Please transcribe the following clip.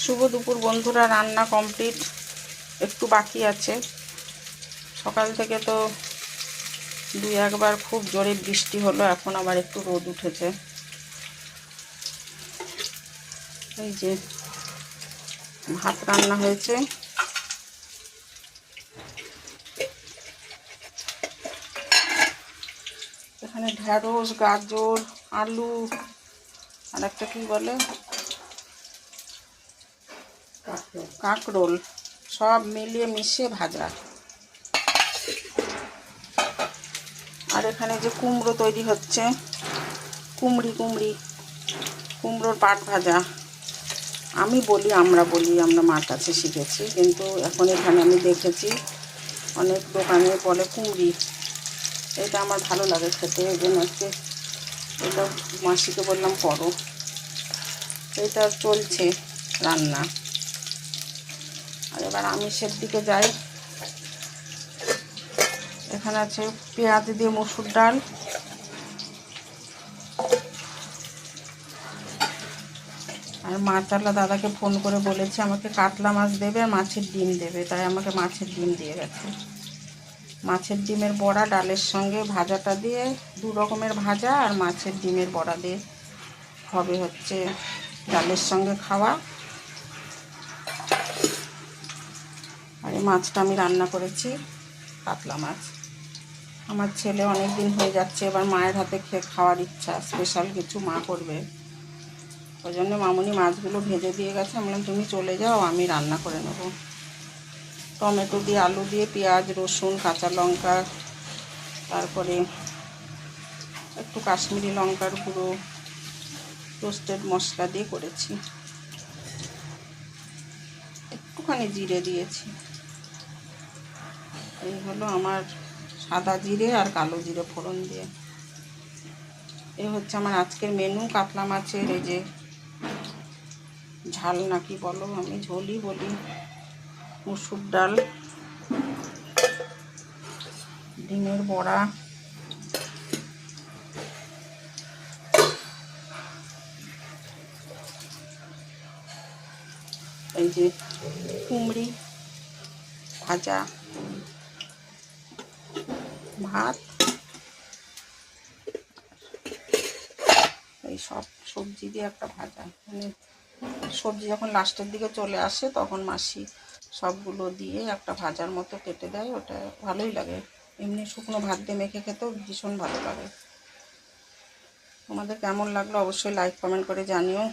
শুভ দুপুর বন্ধুরা, রান্না কমপ্লিট, একটু বাকি আছে। সকাল থেকে তো দুই একবার খুব জোরে বৃষ্টি হলো, এখন আবার একটু রোদ উঠেছে। এই যে ভাত রান্না হয়েছে, এখানে ঢ্যাঁড়স, গাজর, আলু আর একটা কি বলে কাঁকরোল, সব মিলিয়ে মিশিয়ে ভাজা। আর এখানে যে কুমড়ো তৈরি হচ্ছে, কুমড়োর পাট ভাজা। আমরা বলি আমরা মার কাছে শিখেছি, কিন্তু এখন এখানে আমি দেখেছি অনেক দোকানে বলে কুমড়ি। এটা আমার ভালো লাগে খেতে, এই জন্য হচ্ছে এটা মাসিকে বললাম করো। এটা চলছে রান্না। আর এবার আমিষের দিকে যাই। এখানে আছে পেঁয়াজ দিয়ে মসুর ডাল, আর মাছওয়ালা দাদাকে ফোন করে বলেছি আমাকে কাতলা মাছ দেবে আর মাছের ডিম দেবে, তাই আমাকে মাছের ডিম দিয়ে গেছে। মাছের ডিমের বড়া ডালের সঙ্গে ভাজাটা দিয়ে, দু রকমের ভাজা আর মাছের ডিমের বড়া দিয়ে হবে হচ্ছে ডালের সঙ্গে খাওয়া। আর এই মাছটা আমি রান্না করেছি কাতলা মাছ। আমার ছেলে অনেক দিন হয়ে যাচ্ছে, এবার মায়ের হাতে খাওয়ার ইচ্ছা, স্পেশাল কিছু মা করবে। ওই জন্য মামুনি মাছগুলো ভেজে দিয়ে গেছে। আমি বললাম তুমি চলে যাও, আমি রান্না করে নেব। টমেটো দিয়ে, আলু দিয়ে, পেঁয়াজ, রসুন, কাঁচা লঙ্কা, তারপরে একটু কাশ্মীরি লঙ্কার গুঁড়ো, রোস্টেড মশলা দিয়ে করেছি, একটুখানি জিরে দিয়েছি। এই হলো আমার সাদা জিরে আর কালো জিরে ফোড়ন দিয়ে। এই হচ্ছে আমার আজকের মেনু, কাতলা মাছের এই যে ঝাল নাকি বলো, আমি ঝোলই বলি, মসুর ডাল, ডিমের বড়া, এই যে কুমড়ি ভাজা, ভাত, এই সব সবজি দিয়ে একটা ভাজা। মানে সবজি যখন লাস্টের দিকে চলে আসে তখন মাসি সবগুলো দিয়ে একটা ভাজার মতো কেটে দেয়, ওটা ভালোই লাগে। এমনি শুকনো ভাত দিয়ে মেখে খেতেও ভীষণ ভালো লাগে। তোমাদের কেমন লাগলো অবশ্যই লাইক কমেন্ট করে জানিও।